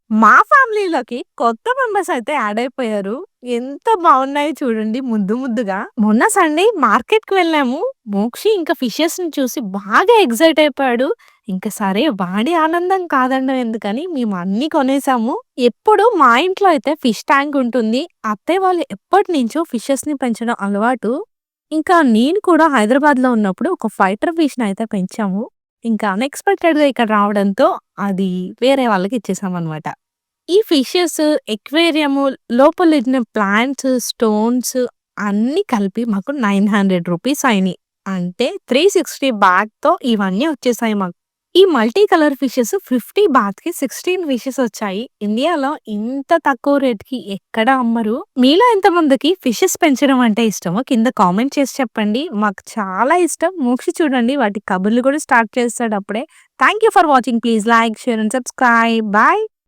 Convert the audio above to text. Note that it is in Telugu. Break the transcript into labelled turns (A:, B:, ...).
A: మా ఫ్యామిలీలోకి కొత్త మెంబర్స్ అయితే యాడ్ అయిపోయారు. ఎంత బావున్నాయో చూడండి ముద్దు ముద్దుగా. మొన్న సండే మార్కెట్‌కి వెళ్ళాము. మోక్షి ఇంకా ఫిషెస్‌ని చూసి బాగా ఎక్సైట్ అయిపోయాడు. ఇంక సరే వాడి ఆనందం కాదనడం ఎందుకని మేము అన్నీ కొనేసాము. ఎప్పుడు మా ఇంట్లో అయితే ఫిష్ ట్యాంక్ ఉంటుంది. అత్తయ్య వాళ్ళు ఎప్పటినుంచో ఫిషెస్‌ని పెంచడం అలవాటు. ఇంకా నేను కూడా హైదరాబాద్‌లో ఉన్నప్పుడు ఒక ఫైటర్ ఫిష్‌ని అయితే పెంచాము. ఇంకా అన్‌ఎక్స్‌పెక్టెడ్‌గా ఇక్కడ రావడంతో అది వేరే వాళ్ళకి ఇచ్చేసామనమాట. ఈ ఫిషెస్, ఎక్వేరియము, లోపలున్న ప్లాంట్స్, స్టోన్స్ అన్నీ కలిపి మాకు రూ. 900 అయినియి. అంటే 360 బాత్‌తో ఇవన్నీ వచ్చేసాయి మాకు. ఈ మల్టీ కలర్ ఫిషెస్ 50 బాత్‌కి 16 ఫిషెస్ వచ్చాయి. ఇండియాలో ఇంత తక్కువ రేట్‌కి ఎక్కడ అమ్మరు. మీలో ఎంతమందికి ఫిషెస్ పెంచడం అంటే ఇష్టమో కింద కామెంట్ చేసి చెప్పండి. మాకు చాలా ఇష్టం. మోక్షి చూడండి వాటి కబుర్లు కూడా స్టార్ట్ చేస్తాడు అప్పుడే. Thank you for watching. Please like, share and subscribe. By.